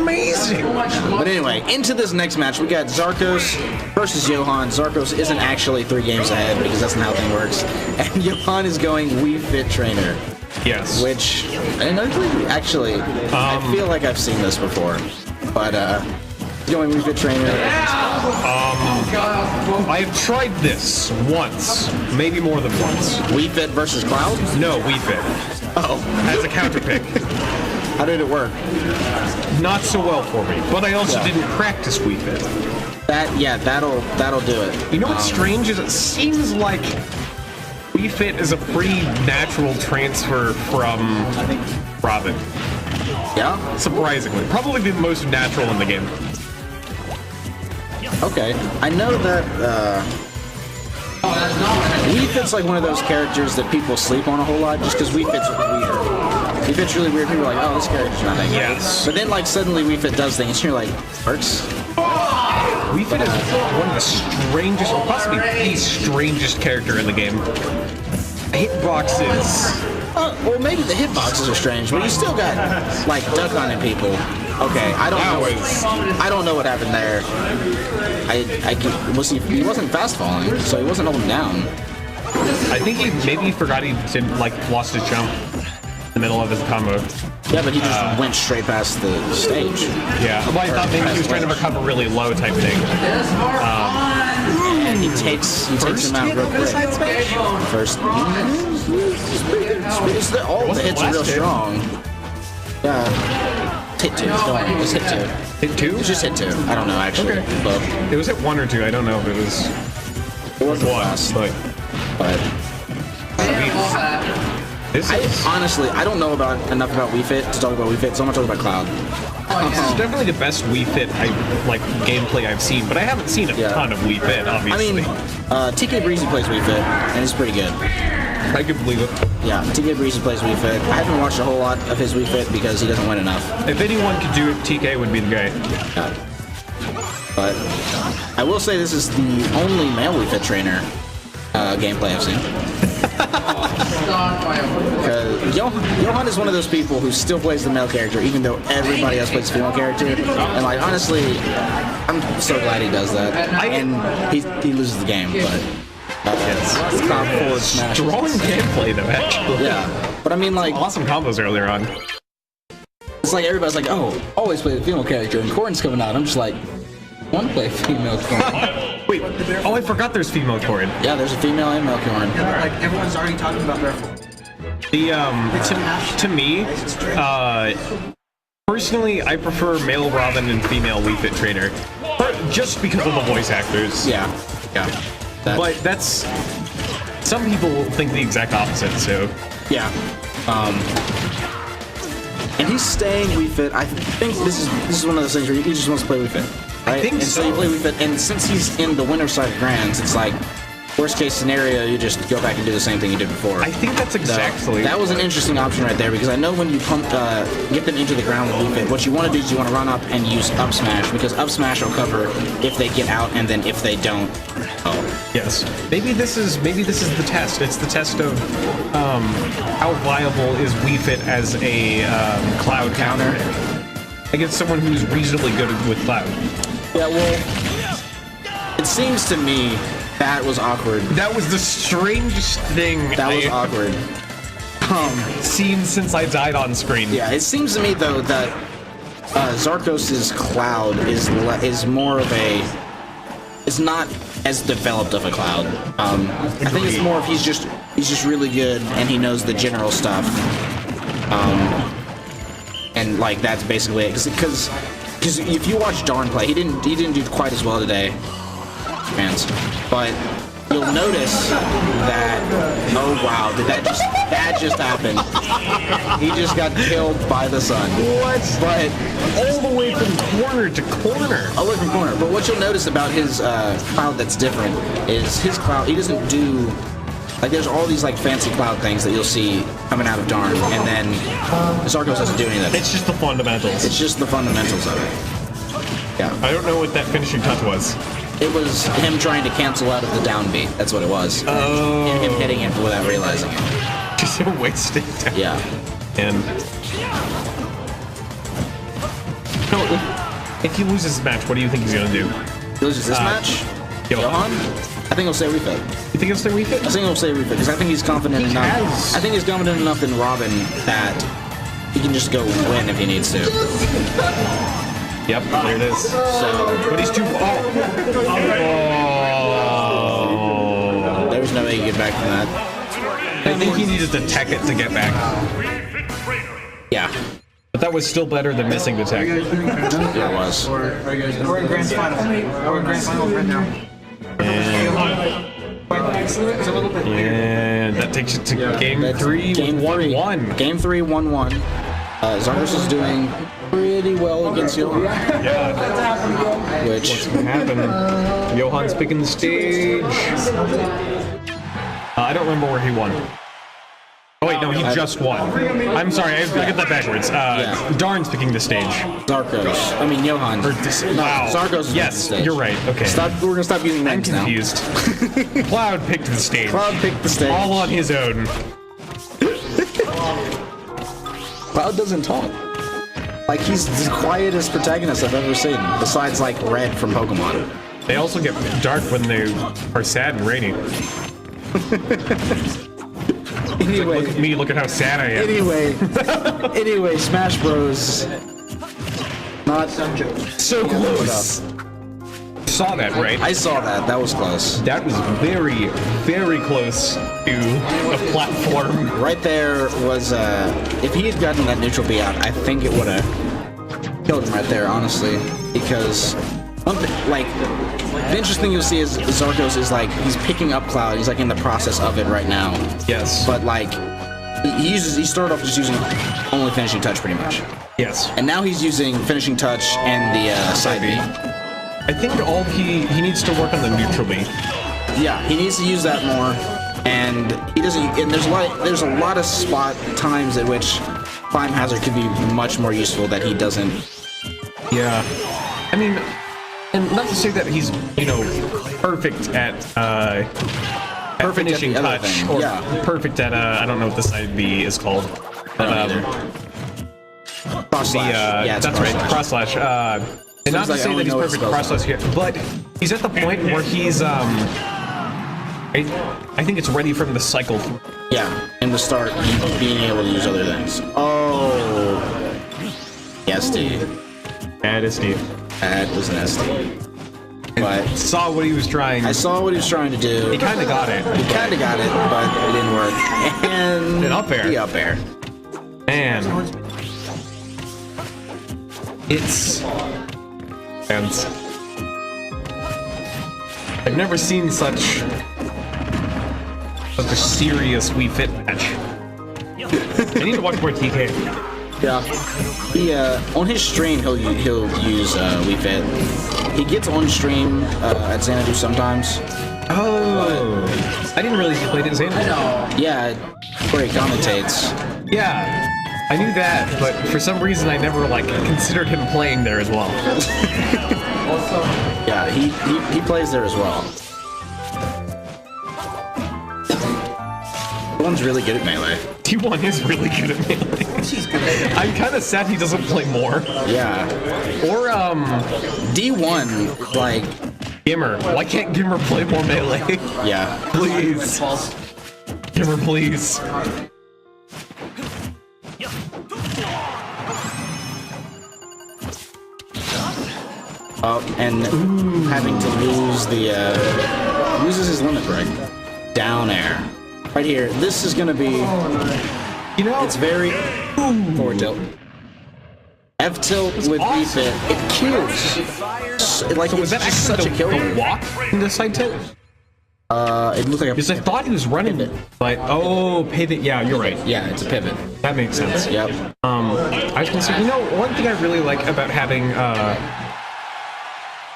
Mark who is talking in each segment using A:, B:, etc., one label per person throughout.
A: amazing.
B: But anyway, into this next match, we got Zarcos versus Johan. Zarcos isn't actually 3 games ahead because that's not how the thing works. And Johan is going Wii Fit Trainer.
A: Yes.
B: Which, actually, I feel like I've seen this before. But, going Wii Fit Trainer.
A: I've tried this once, maybe more than once.
B: Wii Fit versus Cloud?
A: No, Wii Fit.
B: Oh.
A: As a counter pick.
B: How did it work?
A: Not so well for me, but I also didn't practice Wii Fit.
B: That'll do it.
A: You know what's strange is it seems like Wii Fit is a pretty natural transfer from Robin.
B: Yeah?
A: Surprisingly. Probably the most natural in the game.
B: Okay. I know that, Wii Fit's like one of those characters that people sleep on a whole lot just because Wii Fit's weird. Wii Fit's really weird. People are like, oh, this character's not that good.
A: Yes.
B: But then, like, suddenly Wii Fit does things, and you're like, works?
A: Wii Fit is one of the strangest, or possibly the strangest character in the game. Hitboxes.
B: Well, maybe the hitboxes are strange, but you still got, like, duck hunting people. Okay, I don't know what happened there. He wasn't fast falling, so he wasn't holding down.
A: I think he forgot he didn't, like, lost his jump in the middle of his combo.
B: Yeah, but he just went straight past the stage.
A: Yeah, well, I thought maybe he was trying to recover really low type thing.
B: And he takes him out real quick. First. All the hits are real strong. Yeah. Hit 2. Just hit 2.
A: Hit 2?
B: It's just hit 2. I don't know, actually.
A: Okay.
B: But
A: it was hit 1 or 2. I don't know if it was.
B: It wasn't fast.
A: But
B: honestly, I don't know enough about Wii Fit to talk about Wii Fit, so I'm gonna talk about Cloud.
A: This is definitely the best Wii Fit gameplay I've seen, but I haven't seen a ton of Wii Fit, obviously.
B: I mean, TK Breezy plays Wii Fit, and he's pretty good.
A: I can believe it.
B: Yeah, TK Breezy plays Wii Fit. I haven't watched a whole lot of his Wii Fit because he doesn't win enough.
A: If anyone could do it, TK would be the guy.
B: Yeah. But I will say this is the only male Wii Fit trainer gameplay I've seen. Johan is one of those people who still plays the male character, even though everybody else plays the female character. And like, honestly, I'm so glad he does that. And he loses the game, but it's top forward smash.
A: Strong gameplay though, actually.
B: Yeah, but I mean, like,
A: awesome combos earlier on.
B: It's like everybody's like, oh, always play the female character, and Corrin's coming out. I'm just like, I want to play female Corrin.
A: Wait, oh, I forgot there's female Corrin.
B: Yeah, there's a female and male Corrin.
C: Yeah, like everyone's already talking about her.
A: To me, personally, I prefer male Robin and female Wii Fit Trainer, just because of the voice actors.
B: Yeah.
A: But that's, some people think the exact opposite. So
B: yeah. And he's staying Wii Fit. I think this is one of those things where he just wants to play Wii Fit. Right?
A: I think
B: and
A: so.
B: You play Wii Fit, and since he's in the winner side of Grands, it's like, worst case scenario, you just go back and do the same thing you did before.
A: I think that's exactly.
B: That was an interesting option right there, because I know when you get them into the ground with Wii Fit, what you want to do is you want to run up and use up smash, because up smash will cover if they get out, and then if they don't. Oh.
A: Yes. Maybe this is the test. It's the test of how viable is Wii Fit as a cloud counter against someone who's reasonably good with cloud.
B: Yeah, well, it seems to me that was awkward.
A: That was the strangest thing
B: was awkward.
A: Seen since I died on screen.
B: Yeah, it seems to me though that Zarcos' cloud is more of a. It's not as developed of a cloud. I think it's more of he's just really good and he knows the general stuff. And like that's basically it. Because if you watch Darn play, he didn't do quite as well today. Fans. But you'll notice that, oh wow, that just happened. He just got killed by the sun.
A: What?
B: But
A: all the way from corner to corner.
B: All the way from corner. But what you'll notice about his cloud that's different is his cloud, he doesn't do, like there's all these like fancy cloud things that you'll see coming out of Darn, and then Zarcos doesn't do any of that.
A: It's just the fundamentals.
B: It's just the fundamentals of it. Yeah.
A: I don't know what that finishing touch was.
B: It was him trying to cancel out of the down beat. That's what it was.
A: Oh.
B: And him hitting it without realizing it.
A: Just a wasted time.
B: Yeah.
A: And If he loses this match, what do you think he's gonna do?
B: Loses this match? Johan? I think he'll say refit.
A: You think he'll stay refit?
B: I think he'll say refit because I think he's confident enough. I think he's confident enough in Robin that he can just go win if he needs to.
A: Yep, there it is.
B: So,
A: But he's too. Oh.
B: there's no way you can get back from that.
A: I think he needed to tech it to get back.
B: Yeah,
A: But that was still better than missing the tech.
B: it was.
C: We're in grand finals. We're in grand finals right now. It's a little bit weird.
A: And that takes it to game
B: That's
A: 3
B: game
A: with
B: three.
A: 1-1.
B: Game 3, 1-1. Zarcos is doing pretty well against Johan.
A: Yeah.
B: Which,
A: What happened? Johan's picking the stage. I don't remember where he won. Oh wait, no, he just won. I'm sorry, I get that backwards. Darn's picking the stage.
B: Zarcos. I mean, Johan.
A: Wow.
B: Zarcos is
A: Yes,
B: picking the stage.
A: you're right. Okay.
B: We're gonna stop using
A: I'm
B: names now.
A: confused. Cloud picked the stage.
B: Cloud picked the stage.
A: All on his own.
B: Cloud doesn't talk. Like, he's the quietest protagonist I've ever seen, besides, like, Red from Pokemon.
A: They also get dark when they are sad and rainy.
B: Anyway,
A: Look at me, look at how sad I am.
B: anyway, Smash Bros. Not
A: So close. Saw that, right?
B: I saw that. That was close.
A: That was very, very close to a platform.
B: Right there was, if he had gotten that neutral B out, I think it would have killed him right there, honestly. Because, like, the interesting thing you'll see is Zarcos is, like, he's picking up Cloud. He's, like, in the process of it right now.
A: Yes.
B: But, like, he started off just using only finishing touch, pretty much.
A: Yes.
B: And now he's using finishing touch and the side B.
A: I think all he needs to work on the neutral B.
B: Yeah, he needs to use that more, and he doesn't. And there's a lot of spot times at which Climb Hazard could be much more useful that he doesn't.
A: Yeah. I mean, and not to say that he's, perfect at finishing
B: the other
A: touch,
B: thing,
A: or
B: yeah.
A: perfect at I don't know what the side B is called.
B: Cross slash. Yeah, it's
A: that's right, cross slash. And not to
B: like I
A: say
B: only
A: that he's
B: know what
A: perfect
B: spells
A: cross slash here, but he's at the point where he's I think it's ready for him to cycle through.
B: Yeah, and to start being able to use other things. Oh, SD.
A: That is deep.
B: That was an SD. But
A: Saw what he was trying.
B: I saw what he was trying to do.
A: He kind of got it.
B: He kind of got it, but it didn't work. And
A: An up air.
B: The up air.
A: Man. It's... And I've never seen such a serious Wii Fit match. I need to watch more TK.
B: Yeah. He on his stream he'll use Wii Fit. He gets on stream at Xanadu sometimes.
A: Oh, I didn't realize he played it Xanadu.
B: Yeah, where he commentates.
A: Yeah, I knew that, but for some reason I never considered him playing there as well.
B: Yeah, he plays there as well. One's really good at Melee.
A: T1 is really good at melee.
C: She's good at it.
A: I'm kind of sad he doesn't play more.
B: Yeah.
A: Or
B: D1, like,
A: Gimmer. Why can't Gimmer play more melee?
B: yeah.
A: Please. Gimmer, please.
B: And having to lose loses his limit break. Down air. Right here. This is gonna be, it's very forward tilt. F tilt with
A: awesome.
B: refit. It kills. Like,
A: So was that
B: it's
A: actually
B: such a kill.
A: the walk in the side tilt?
B: It looks like a
A: Because I thought he was running it. Like, oh, pivot. Yeah, you're right.
B: yeah, it's a pivot.
A: That makes sense.
B: Yep.
A: I was gonna say, one thing I really like about having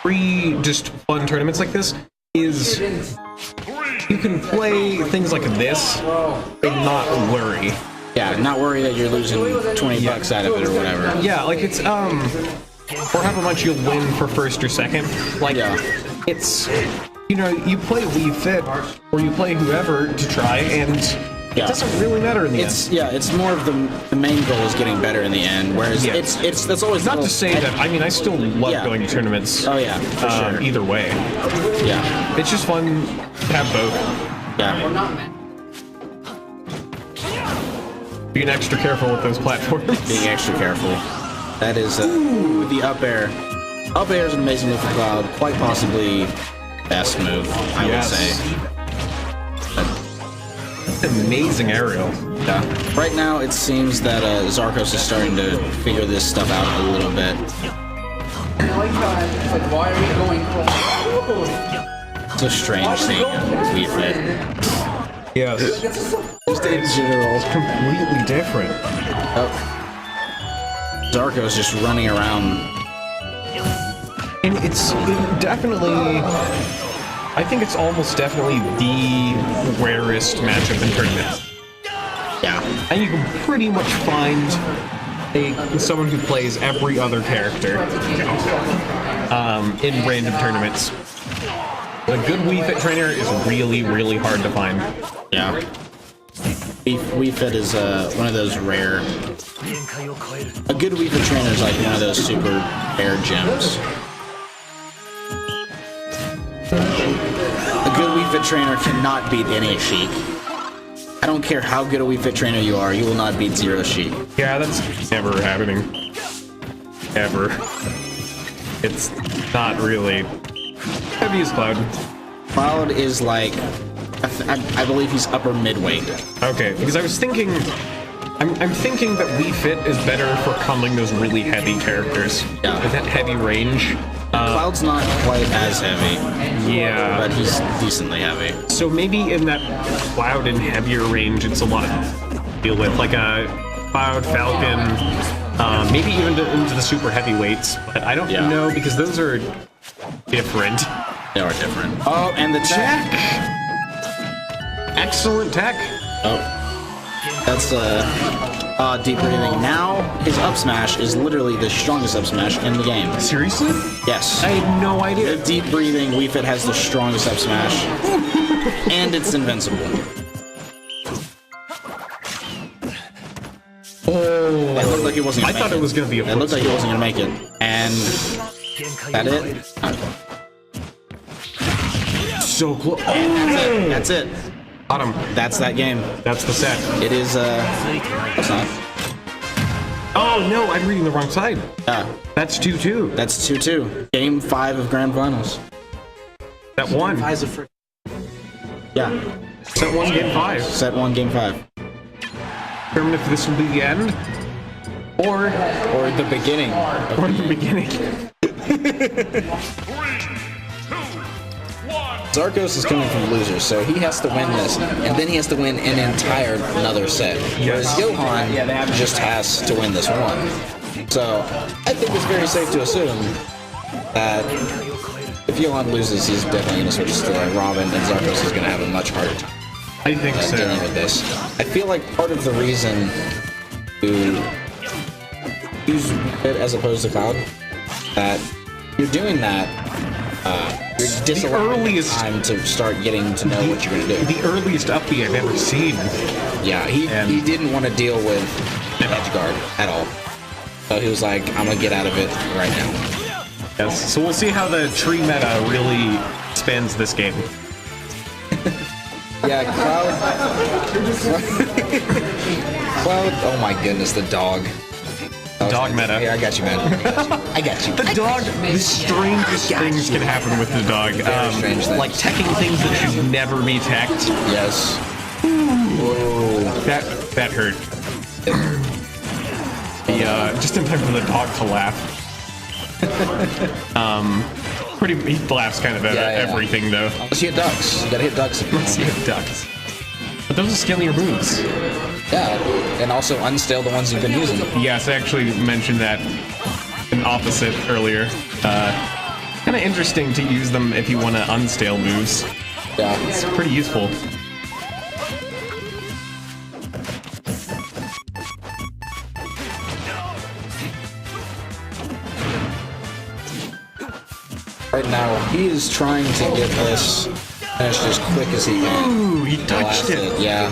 A: free, just fun tournaments like this is you can play things like this and not worry.
B: Yeah, not worry that you're losing 20 bucks out of it or whatever.
A: Yeah, like it's or however much you'll win for first or second. Like it's you play Wii Fit or you play whoever to try, and
B: Yeah.
A: It doesn't really matter in the end.
B: It's more of the main goal is getting better in the end, whereas
A: Yeah.
B: it's that's always
A: Not to say that, I mean, I still love
B: Yeah.
A: going to tournaments.
B: Oh yeah, for sure.
A: Either way.
B: Yeah,
A: It's just fun to have both.
B: yeah.
A: Being extra careful with those platforms.
B: Being extra careful. That is the up air. Up air is an amazing move for Cloud. Quite possibly best move, I would say.
A: Amazing aerial.
B: Yeah. Right now, it seems that Zarcos is starting to figure this stuff out a little bit.
C: Why are you going?
B: It's a strange thing we fit.
A: Yes.
B: Just in general.
A: Completely different.
B: Zarcos just running around.
A: And it's definitely, I think it's almost definitely the rarest matchup in tournaments.
B: Yeah.
A: And you can pretty much find someone who plays every other character in random tournaments. A good Wii Fit trainer is really, really hard to find.
B: Yeah. Wii Fit is one of those rare. A good Wii Fit trainer is like one of those super rare gems. A good Wii Fit trainer cannot beat any Sheik. I don't care how good a Wii Fit trainer you are, you will not beat Zero Sheik.
A: Yeah, that's never happening. Ever. It's not really. Heavy as Cloud.
B: Cloud is like, I believe he's upper midweight.
A: Okay, because I was thinking, I'm thinking that Wii Fit is better for comboing those really heavy characters.
B: Yeah.
A: With that heavy range.
B: Cloud's not quite as heavy,
A: Yeah.
B: but he's decently heavy.
A: So maybe in that Cloud and heavier range, it's a lot to deal with, like a Cloud, Falcon, maybe even into the super heavyweights. But I don't know because those are different.
B: They are different. Oh, and the tech.
A: Excellent tech.
B: Oh, that's deep breathing. Now his up smash is literally the strongest up smash in the game.
A: Seriously?
B: Yes.
A: I had no idea.
B: The deep breathing Wii Fit has the strongest up smash, and it's invincible.
A: Oh.
B: It looked like it wasn't.
A: I thought it was going to be a
B: It looked like it wasn't gonna make it, and that it.
A: So close.
B: That's it.
A: Got him.
B: That's that game.
A: That's the set.
B: It is. It's not.
A: Oh no, I'm reading the wrong side. That's 2-2.
B: That's 2-2. Game 5 of Grand Finals.
A: That one.
B: Yeah.
A: Set 1, game 5.
B: Set 1, Game 5.
A: Determine if this will be the end or
B: the beginning.
A: or the beginning.
B: Zarcos is coming from losers, so he has to win this, and then he has to win an entire another set. Whereas Johan just has to win this one. So I think it's very safe to assume that if Johan loses, he's definitely going to switch to Robin, and Zarcos is going to have a much harder time
A: I think so.
B: dealing with this. I feel like part of the reason to use it as opposed to Cloud, that you're doing that. You're disallowing
A: earliest-
B: time to start getting to know what you're going to do.
A: The earliest uppie I've ever seen.
B: Yeah, he didn't want to deal with edge guard at all. So he was like, I'm going to get out of it right now.
A: Yes. So we'll see how the tree meta really spans this game.
B: Yeah, Cloud. Cloud. Oh my goodness, the dog.
A: Dog meta.
B: Yeah, I got you, man. I got you.
A: The dog, the strangest things can happen with the dog.
B: strange things.
A: Like teching things that should never be teched.
B: Yes. Whoa.
A: That hurt. Just in time for the dog to laugh. He laughs kind of at everything though.
B: Unless you hit ducks. You gotta hit ducks.
A: Let's see if ducks. But those are scalier moves.
B: Yeah, and also unstale the ones you've been using.
A: Yes, I actually mentioned that in opposite earlier. Kind of interesting to use them if you want to unstale moves.
B: Yeah.
A: It's pretty useful.
B: Right now, he is trying to get this finished as quick as he can.
A: Ooh, he touched it.
B: Yeah.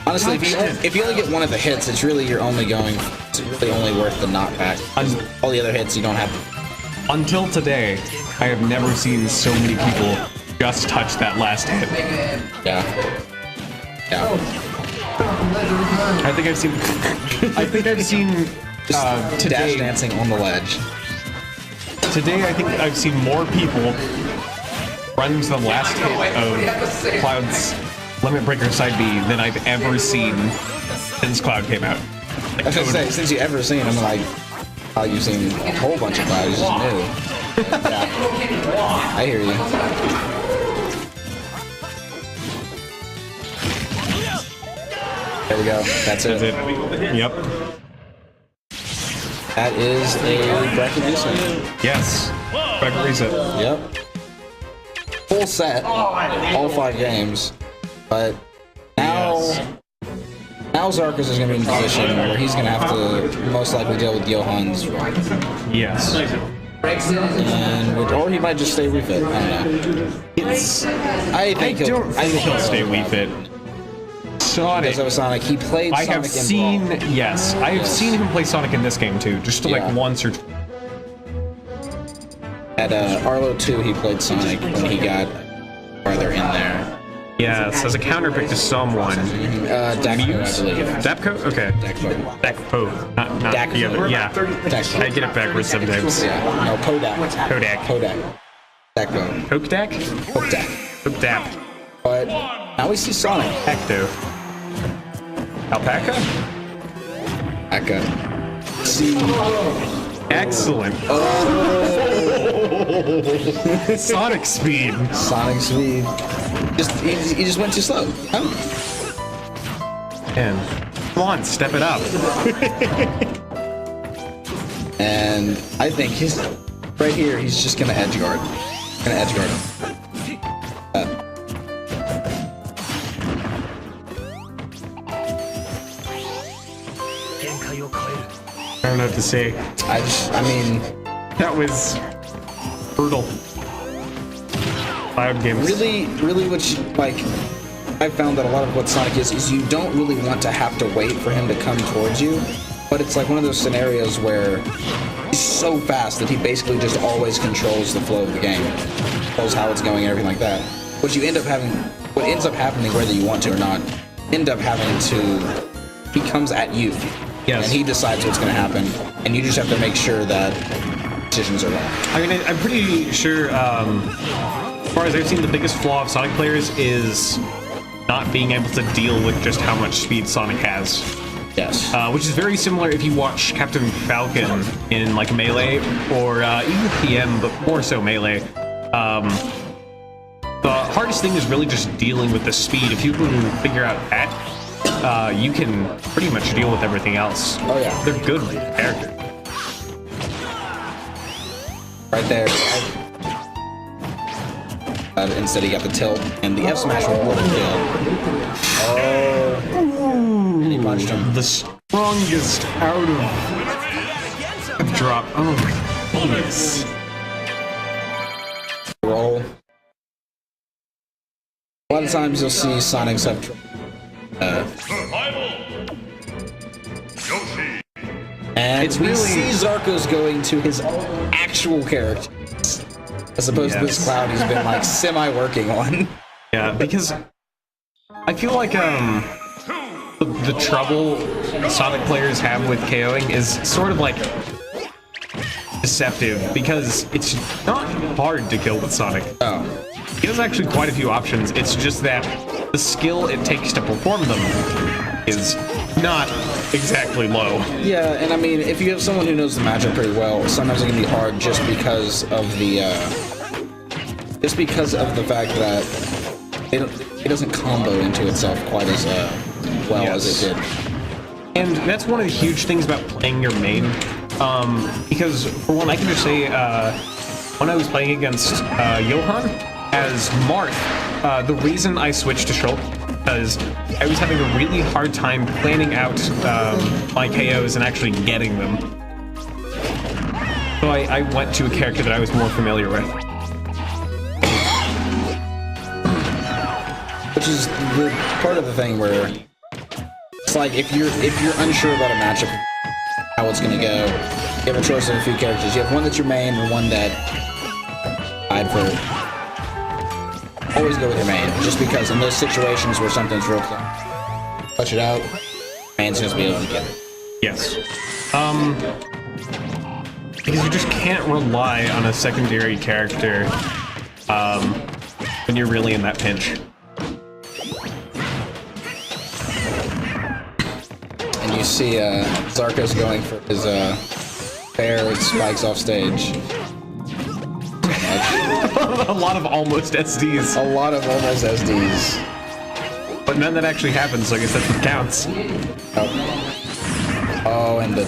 B: Honestly, if you only get one of the hits, it's really you're only going. It's really only worth the knockback. All the other hits you don't have.
A: Until today, I have never seen so many people just touch that last hit.
B: Yeah. Yeah.
A: I think I've seen. I think I've seen
B: Dash
A: today.
B: dancing on the ledge.
A: Today, I think I've seen more people run to the last hit of Cloud's Limit Breaker Side B than I've ever seen since Cloud came out.
B: I was gonna say, since you ever seen him, like, you've seen a whole bunch of Clouds, just new. Yeah. I hear you. There we go. That's it.
A: That's it. Yep.
B: That is a bracket reset.
A: Yes. Bracket reset.
B: Yep. Full set, all 5 games, but now, now Zarcos is going to be in a position where he's going to have to most likely deal with Johan's run.
A: Yes.
B: And or he might just stay refit. I don't know. I think he'll
A: stay Wii Fit. Sonic.
B: Because of Sonic, he played Sonic
A: I have seen, yes, I have seen him play Sonic in this game too, just like once or twice.
B: At Arlo 2, he played Sonic when he got farther in there.
A: Yes, as a counter pick to someone.
B: Dakpo, I believe.
A: Dapco? Okay. Dakpo. Not
B: Dakpo.
A: the other. Yeah.
B: Dakpo.
A: I get it backwards sometimes.
B: Yeah. No, Podak.
A: Kodak.
B: Dakpo.
A: Hokedak?
B: Podak.
A: Hokdap.
B: But now we see Sonic.
A: Ecto. Alpaca?
B: Aka. See.
A: Excellent. Sonic speed.
B: Sonic speed. He just went too slow. Oh.
A: Man, come on, step it up.
B: And I think he's right here. He's just gonna edge guard. Gonna edge guard him.
A: I don't know what to say.
B: I mean,
A: that was brutal. Cloud games.
B: really, what I found that a lot of what Sonic is you don't really want to have to wait for him to come towards you, but it's like one of those scenarios where he's so fast that he basically just always controls the flow of the game, controls how it's going and everything like that. What ends up happening, whether you want to or not, end up having to. He comes at you.
A: Yes.
B: And he decides what's going to happen, and you just have to make sure that decisions are wrong.
A: I mean, I'm pretty sure, as far as I've seen, the biggest flaw of Sonic players is not being able to deal with just how much speed Sonic has.
B: Yes.
A: Which is very similar if you watch Captain Falcon in, like, Melee, or even PM, but more so Melee. The hardest thing is really just dealing with the speed. If you can figure out that, you can pretty much deal with everything else.
B: Oh yeah.
A: They're good characters.
B: Right there. Instead he got the tilt, and the F smash would have killed. Oh. And he punched him.
A: The strongest out of drop. Oh my goodness.
B: Roll. A lot of times you'll see Sonic's have and
A: It's
B: we
A: really-
B: see Zarcos going to his actual character, as opposed to this Cloud he's been like semi-working on.
A: Yeah, because I feel like the trouble Sonic players have with KOing is sort of like deceptive, because it's not hard to kill with Sonic.
B: Oh.
A: He has actually quite a few options. It's just that the skill it takes to perform them is not exactly low.
B: Yeah, and I mean, if you have someone who knows the matchup pretty well, sometimes it can be hard just because of the fact that it doesn't combo into itself quite as well as it did.
A: And that's one of the huge things about playing your main. Because for one, I can just say when I was playing against Johan as Marth, the reason I switched to Shulk because I was having a really hard time planning out my KOs and actually getting them. So I went to a character that I was more familiar with.
B: Which is the part of the thing where It's like if you're unsure about a matchup, how it's gonna go, you have a choice of a few characters. You have one that's your main and one that I'd for. Always go with your main, just because in those situations where something's real close, touch it out, main's gonna be able to get it.
A: Yes. Because you just can't rely on a secondary character when you're really in that pinch.
B: And you see Zarcos going for his fair with spikes off stage.
A: A lot of almost SDs.
B: A lot of almost SDs.
A: But none that actually happens, so I guess that's what counts.
B: Oh, and the...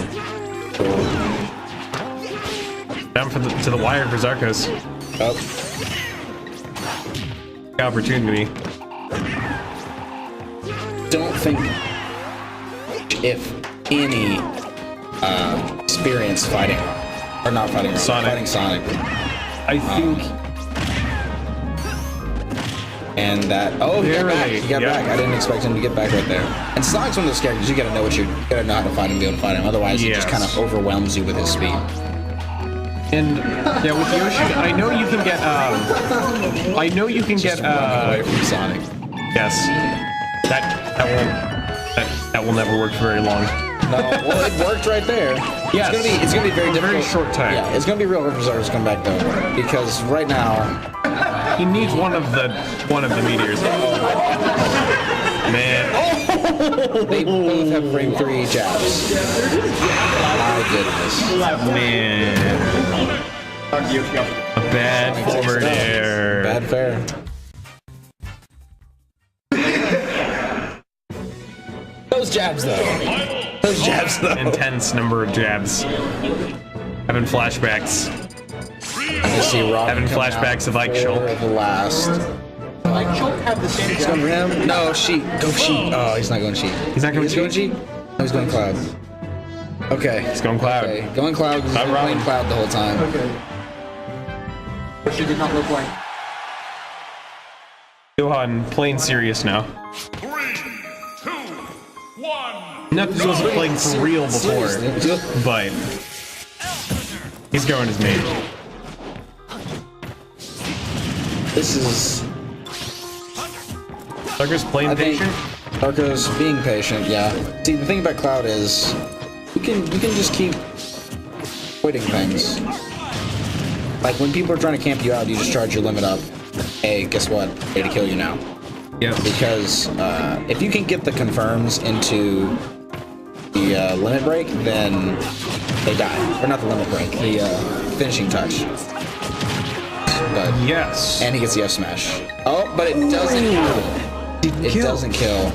A: Down to the wire for Zarcos.
B: Oh.
A: Opportunity.
B: Don't think if any experience fighting, or not fighting
A: Sonic.
B: fighting Sonic.
A: I think...
B: And that, oh, he got back. He got back. I didn't expect him to get back right there. And Sonic's one of those characters, you gotta know you gotta know how to fight him, be able to fight him. Otherwise, he just kind of overwhelms you with his speed.
A: And yeah, with Yoshi, I know you can get
B: Away from Sonic.
A: Yes. That will never work for very long.
B: No, well, it worked right there.
A: Yes.
B: It's gonna be very difficult.
A: Very short time.
B: Yeah, it's gonna be real hard for Zarcos to come back though, because right now
A: he needs one of the meteors. Man.
B: they both have frame 3 jabs. My goodness.
A: Man. A bad forward air.
B: Bad fair. Those jabs though.
A: Intense number of jabs. Having flashbacks.
B: I see Rob
A: Having flashbacks of Ike Shulk.
B: The last.
C: Like, Shulk have the same
B: He's going for him. No, Sheet. Go Sheet. Oh, he's not going Sheet.
A: He's not going
B: He's going Sheet? No, he's going Cloud. Okay.
A: He's going Cloud.
B: Okay. Going Cloud because he's been playing Cloud the whole time.
C: Okay. But she did not look like.
A: Johan, playing serious now.
D: 3, 2, 1.
A: Not that he wasn't playing for real before, but he's going his main.
B: This is...
A: Zarcos playing patient?
B: Zarcos being patient, yeah. See, the thing about Cloud is you can just keep quitting things. Like when people are trying to camp you out, you just charge your limit up. Hey, guess what? Ready to kill you now.
A: Yeah.
B: Because if you can get the confirms into the limit break, then they die. Or not the limit break, the finishing touch. But,
A: yes.
B: and he gets the F smash. Oh, but it doesn't kill. It doesn't kill.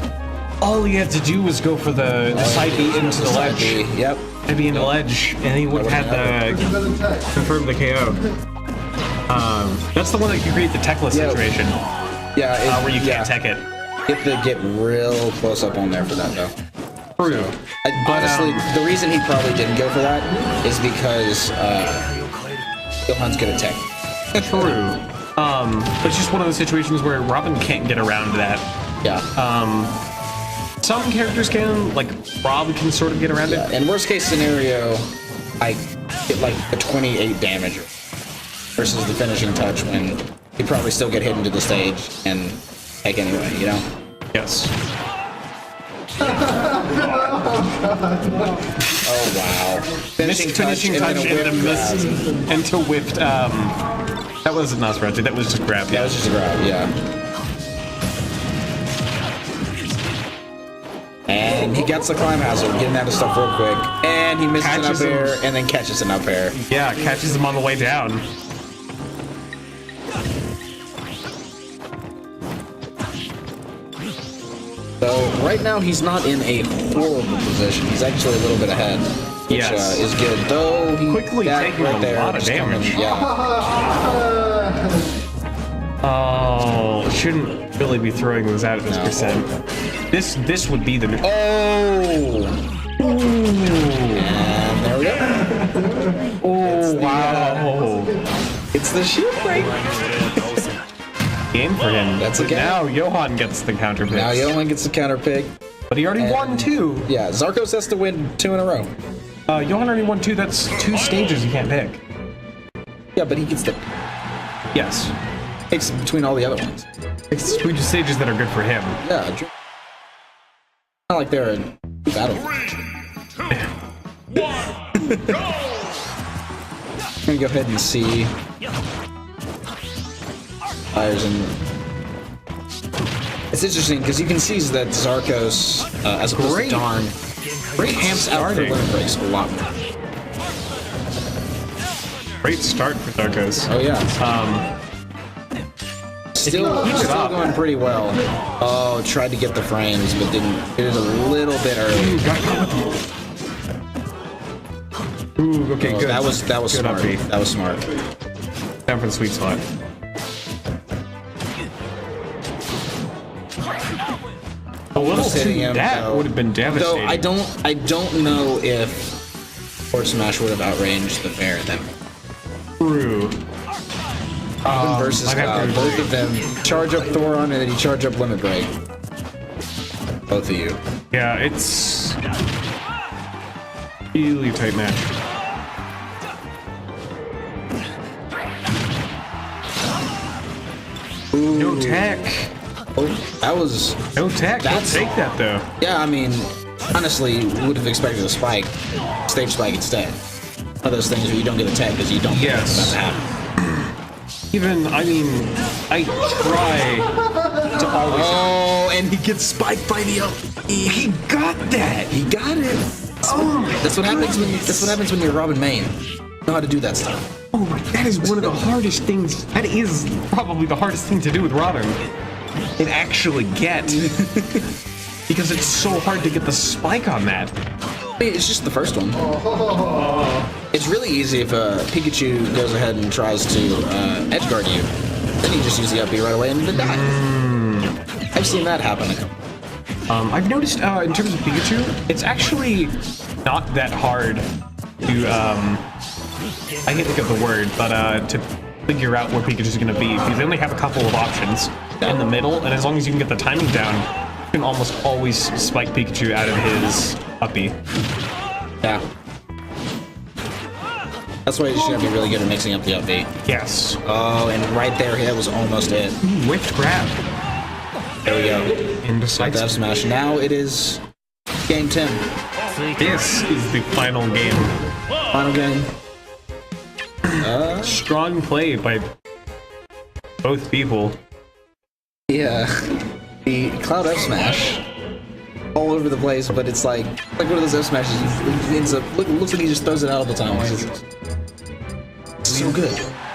A: All he had to do was go for the side B into the ledge.
B: Yep.
A: Side B into the ledge, and he would have had the confirm the KO. That's the one that can create the techless situation.
B: Yeah.
A: Where you can't tech it.
B: You have to get real close up on there for that, though.
A: True.
B: Honestly, the reason he probably didn't go for that is because Johan's good at tech.
A: True. But it's just one of those situations where Robin can't get around that.
B: Yeah.
A: Some characters can, like Rob can sort of get around it.
B: In worst case scenario, I get like a 28 damage versus the finishing touch when he'd probably still get hit into the stage and take anyway, you know?
A: Yes.
B: Oh wow.
A: Finishing touch into missed into whipped. That wasn't Nosferatu, that was just grab.
B: Yeah, it was just a grab, yeah. And he gets the climb hazard, getting out of stuff real quick. And he misses an up air and then catches an up air.
A: Yeah, catches him on the way down.
B: So right now he's not in a horrible position. He's actually a little bit ahead, which is good. Though he
A: quickly taking a lot of damage. Oh, shouldn't really be throwing those out at this percent. This would be the new.
B: Oh. And there we go.
A: Oh wow!
B: It's the shield break.
A: Game for him.
B: That's a game.
A: Now Johan gets the counter pick.
B: Now Johan gets the counter pick.
A: But he already won 2.
B: Yeah, Zarcos has to win 2 in a row.
A: Johan already won 2. That's 2 stages you can't pick.
B: Yeah, but he gets the
A: Yes.
B: picks between all the other ones.
A: It's stages that are good for him.
B: Yeah, not like they're a battle.
D: 3, 2, 1, go!
B: I'm gonna go ahead and see fires and it's interesting because you can see that Zarcos, as opposed to Darn, camps out for limit breaks a lot more.
A: Great start for Zarcos.
B: Oh yeah. Still going pretty well. Oh, tried to get the frames, but didn't. It was a little bit early.
A: Ooh, okay,
B: Oh,
A: good.
B: that was
A: Good
B: smart.
A: upbeat.
B: That was smart.
A: Down for the sweet spot. A little
B: Almost hitting him,
A: that
B: though.
A: would have been devastating.
B: Though I don't know if Forward Smash would have outranged the bear then.
A: True.
B: Versus
A: I'd have to
B: both
A: agree.
B: of them charge up Thoron and then he charge up Limit Break. Both of you.
A: Yeah, it's really tight match. No tech.
B: Oh, that was.
A: No tech. Don't
B: That's-
A: take that though.
B: Yeah, I mean, honestly, would have expected a spike, stage spike instead. One of those things where you don't get a tech because you don't know what's
A: Yes.
B: about to happen.
A: Even, I mean, I try to always.
B: Oh, and he gets spiked by the up.
A: He got that.
B: He got it. That's what happens when. That's what happens when you're Robin Main. You know how to do that stuff.
A: Oh my, that is one of the hardest things. That is probably the hardest thing to do with Robin. And actually get. Because it's so hard to get the spike on that.
B: I mean, it's just the first one. It's really easy if Pikachu goes ahead and tries to edge guard you. Then you just use the up B right away and then die. I've seen that happen.
A: I've noticed in terms of Pikachu, it's actually not that hard to, I can't think of the word, but to figure out where Pikachu's going to be, because they only have a couple of options in the middle, and as long as you can get the timing down, you can almost always spike Pikachu out of his uppy.
B: Yeah. That's why you're just gonna be really good at mixing up the up B.
A: Yes.
B: Oh, and right there, that was almost it.
A: Whipped grab.
B: There we go.
A: Into
B: Like the F smash. Now it is game 10.
A: This is the final game.
B: Final game.
A: Strong play by both people.
B: Yeah. The Cloud F smash. All over the place, but it's like one of those F smashes. It ends up looks like he just throws it out all the time. It's so good.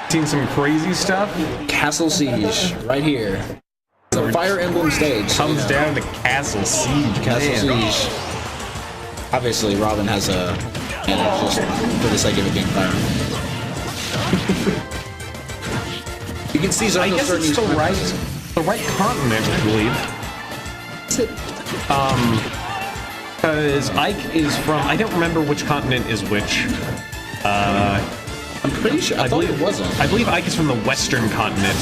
A: Seen some crazy stuff.
B: Castle Siege right here. It's a Fire Emblem stage.
A: Comes down to Castle Siege.
B: Castle
A: Man.
B: Siege. Obviously, Robin has a advantage just for the sake of it being Fire Emblem. You can see
A: I
B: Zarcos
A: guess
B: starting
A: it's
B: to use
A: the right continent, I believe. Because Ike is from, I don't remember which continent is which.
B: I'm pretty sure. I thought it wasn't.
A: I believe Ike is from the western continent.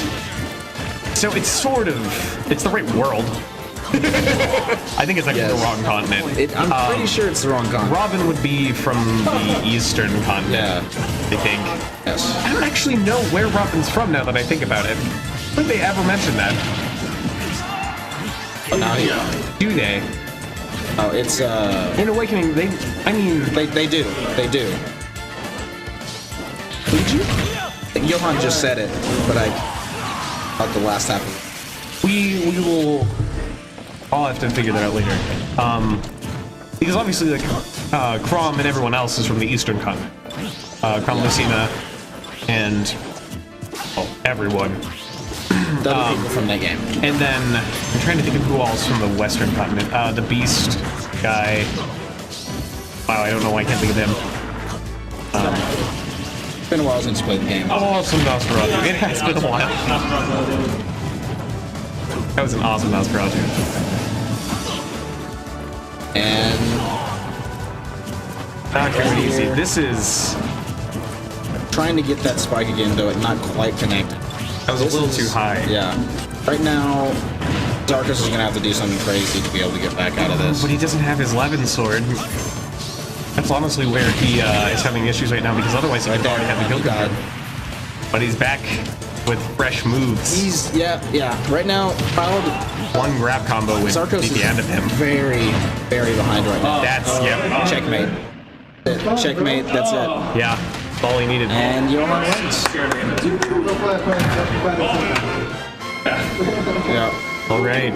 A: So it's sort of, it's the right world. I think it's like the wrong continent.
B: I'm pretty sure it's the wrong continent.
A: Robin would be from the eastern continent,
B: Yeah.
A: I think.
B: Yes.
A: I don't actually know where Robin's from now that I think about it. I don't think they ever mentioned that.
B: Oh, now he.
A: Do they?
B: Oh, it's
A: In Awakening, they
B: They do. Did you? Johan just said it, but I thought the last half.
A: we will. I'll have to figure that out later. Because obviously, like, Crom and everyone else is from the eastern continent. Crom, Lucina, and everyone.
B: The other people from that game.
A: And then I'm trying to think of who else from the western continent. The Beast guy. Wow, I don't know why I can't think of him.
B: It's been a while since you played the game.
A: Awesome Nosferatu. It has been a while. That was an awesome Nosferatu.
B: And
A: Not very easy. This is.
B: trying to get that spike again, though it not quite connected.
A: That was a little too high.
B: Yeah. Right now, Zarcos is gonna have to do something crazy to be able to get back out of this.
A: But he doesn't have his Levin sword. That's honestly where he is having issues right now, because otherwise he would already have the kill confirmed. But he's back with fresh moves.
B: Yeah. Right now, Cloud,
A: One grab combo with
B: Zarcos
A: the
B: is
A: end of him.
B: very behind right now.
A: Checkmate.
B: Checkmate, that's it.
A: Yeah, that's all he needed.
B: And Johan wins. Yeah.
A: All right.